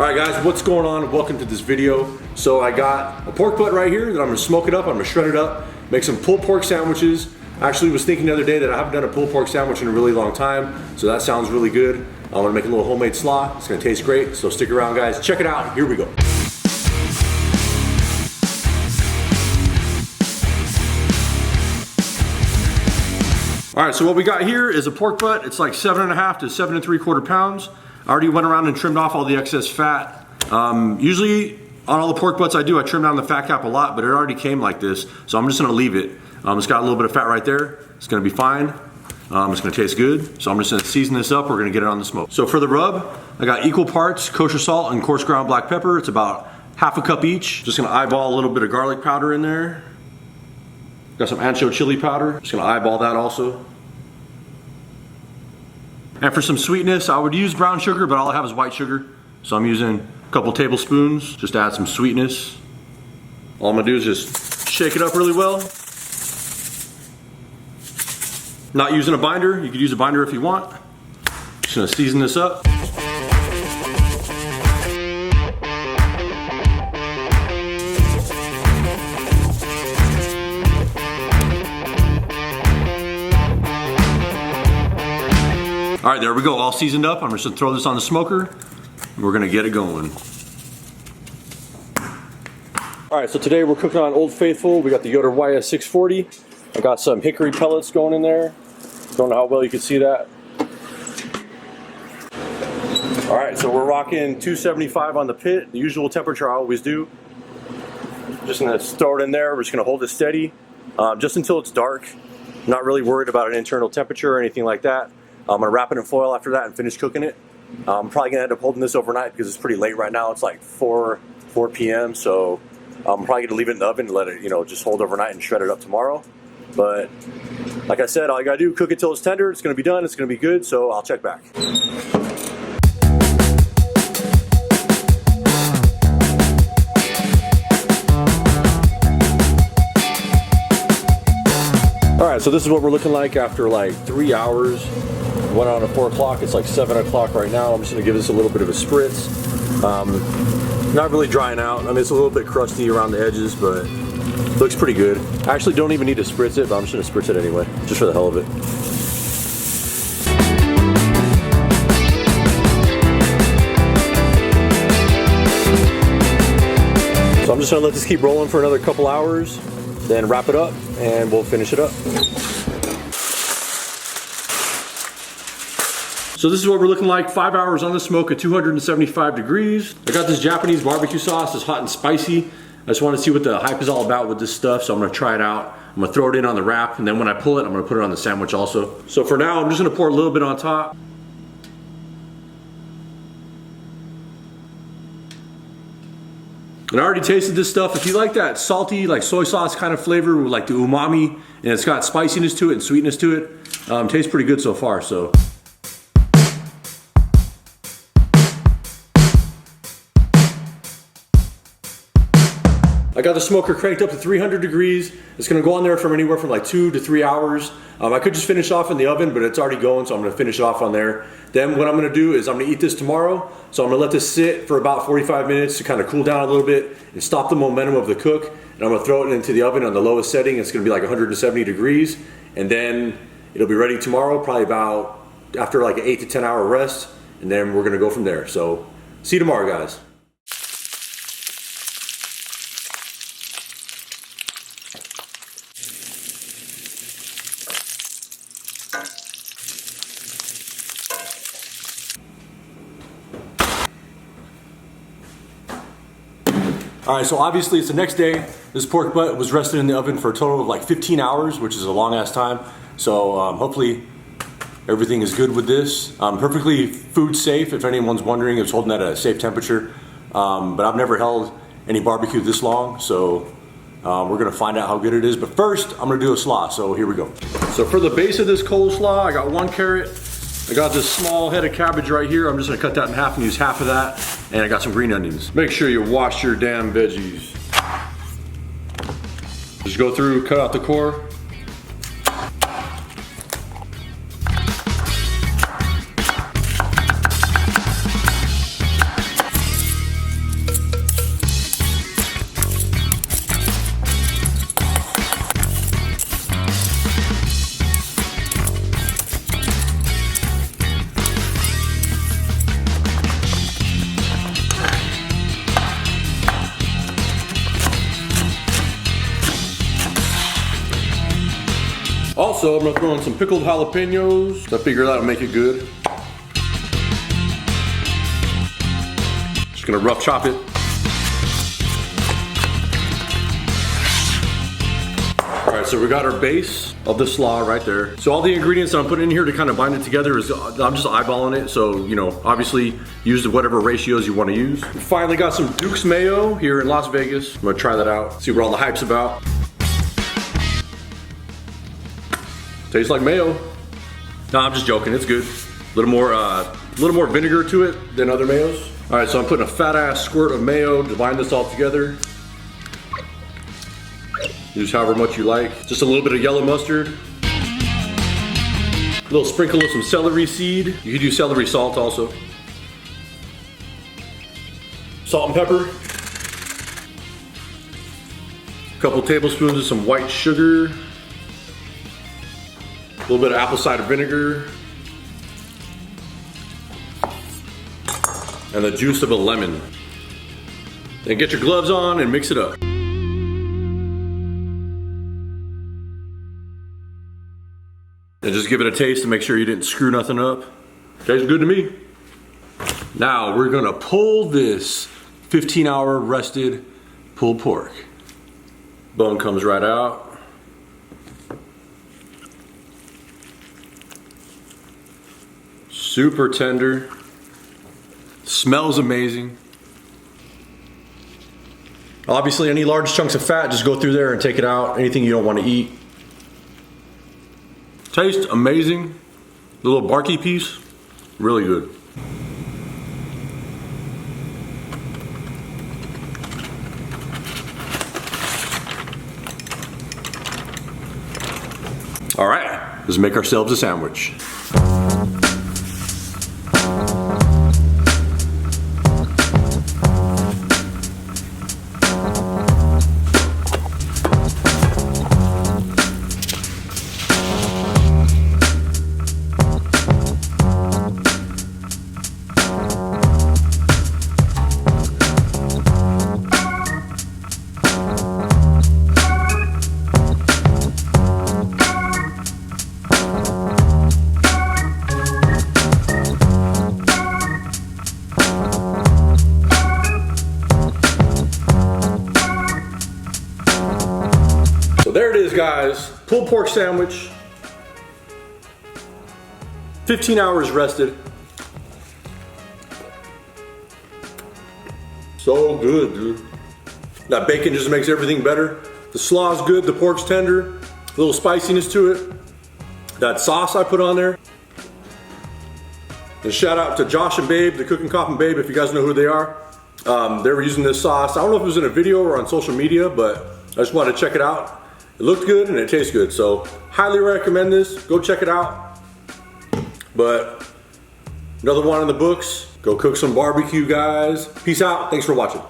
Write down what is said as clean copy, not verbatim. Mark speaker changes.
Speaker 1: Alright guys, what's going on? Welcome to this video. So I got a pork butt right here that I'm gonna smoke it up, I'm gonna shred it up, make some pulled pork sandwiches. I actually was thinking the other day that I haven't done a pulled pork sandwich in a really long time, so that sounds really good. I'm gonna make a little homemade slaw. It's gonna taste great, so stick around guys. Check it out, here we go. Alright, so what we got here is a pork butt. It's like 7.5 to 7 3/4 pounds. I already went around and trimmed off all the excess fat. Usually on all the pork butts I do, I trim down the fat cap a lot, but it already came like this, so I'm just gonna leave it. It's got a little bit of fat right there. It's gonna be fine. It's gonna taste good. So I'm just gonna season this up. We're gonna get it on the smoke. So for the rub, I got equal parts kosher salt and coarse ground black pepper. It's about half a cup each. Just gonna eyeball a little bit of garlic powder in there. Got some ancho chili powder. Just gonna eyeball that also. And for some sweetness, I would use brown sugar, but all I have is white sugar. So I'm using a couple tablespoons just to add some sweetness. All I'm gonna do is just shake it up really well. Not using a binder, you could use a binder if you want. Just gonna season this up. All right, there we go, all seasoned up. I'm just gonna throw this on the smoker and we're gonna get it going. All right, so today we're cooking on Old Faithful. We got the Yoder YS 640. I got some hickory pellets going in there. Don't know how well you can see that. All right, so we're rocking 275 on the pit, the usual temperature I always do. Just gonna throw it in there. We're just gonna hold it steady just until it's dark. I'm not really worried about an internal temperature or anything like that. I'm gonna wrap it in foil after that and finish cooking it. I'm probably gonna end up holding this overnight because it's pretty late right now. It's like 4 p.m. So I'm probably gonna leave it in the oven and let it, just hold overnight and shred it up tomorrow. But like I said, all you gotta do, cook it till it's tender. It's gonna be done. It's gonna be good. So I'll check back. All right, so this is what we're looking like after like 3 hours. Went on at 4 o'clock, it's like 7 o'clock right now. I'm just gonna give this a little bit of a spritz. Not really drying out. I mean, it's a little bit crusty around the edges, but looks pretty good. I actually don't even need to spritz it, but I'm just gonna spritz it anyway, just for the hell of it. So I'm just gonna let this keep rolling for another couple hours, then wrap it up, and we'll finish it up. So this is what we're looking like, 5 hours on the smoke at 275 degrees. I got this Japanese barbecue sauce, it's hot and spicy. I just want to see what the hype is all about with this stuff, so I'm gonna try it out. I'm gonna throw it in on the wrap, and then when I pull it, I'm gonna put it on the sandwich also. So for now, I'm just gonna pour a little bit on top. And I already tasted this stuff. If you like that salty, like soy sauce kind of flavor with like the umami, and it's got spiciness to it and sweetness to it, tastes pretty good so far, so. I got the smoker cranked up to 300 degrees. It's gonna go on there from anywhere from like 2 to 3 hours. I could just finish off in the oven, but it's already going, so I'm gonna finish off on there. Then what I'm gonna do is I'm gonna eat this tomorrow. So I'm gonna let this sit for about 45 minutes to kind of cool down a little bit and stop the momentum of the cook. And I'm gonna throw it into the oven on the lowest setting. It's gonna be like 170 degrees. And then it'll be ready tomorrow, probably about after like an 8 to 10 hour rest. And then we're gonna go from there. So see you tomorrow, guys. All right, so obviously it's the next day. This pork butt was rested in the oven for a total of like 15 hours, which is a long ass time. So hopefully everything is good with this. Perfectly food safe, if anyone's wondering. It's holding at a safe temperature. But I've never held any barbecue this long, so we're gonna find out how good it is. But first, I'm gonna do a slaw, so here we go. So for the base of this coleslaw, I got 1 carrot. I got this small head of cabbage right here. I'm just gonna cut that in half and use half of that. And I got some green onions. Make sure you wash your damn veggies. Just go through, cut out the core. Also, I'm gonna throw in some pickled jalapenos. I figure that'll make it good. Just gonna rough chop it. All right, so we got our base of the slaw right there. So all the ingredients that I'm putting in here to kind of bind it together is, I'm just eyeballing it. So, you know, obviously use whatever ratios you want to use. We finally got some Duke's Mayo here in Las Vegas. I'm gonna try that out, see what all the hype's about. Tastes like mayo. No, I'm just joking, it's good. A little more vinegar to it than other mayos. All right, so I'm putting a fat ass squirt of mayo to bind this all together. Use however much you like. Just a little bit of yellow mustard. A little sprinkle of some celery seed. You could do celery salt also. Salt and pepper. A couple tablespoons of some white sugar. A little bit of apple cider vinegar. And the juice of a lemon. Then get your gloves on and mix it up. And just give it a taste to make sure you didn't screw nothing up. Tastes good to me. Now we're gonna pull this 15-hour rested pulled pork. Bone comes right out. Super tender. Smells amazing. Obviously, any large chunks of fat, just go through there and take it out. Anything you don't want to eat. Tastes amazing. The little barky piece, really good. All right, let's make ourselves a sandwich. So there it is, guys. Pulled pork sandwich. 15 hours rested. So good, dude. That bacon just makes everything better. The slaw's good, the pork's tender. A little spiciness to it. That sauce I put on there. And shout out to Josh and Babe, the Cooking Coffin Babe, if you guys know who they are. They were using this sauce. I don't know if it was in a video or on social media, but I just wanted to check it out. It looked good and it tastes good, so highly recommend this. Go check it out. But another one in the books. Go cook some barbecue, guys. Peace out. Thanks for watching.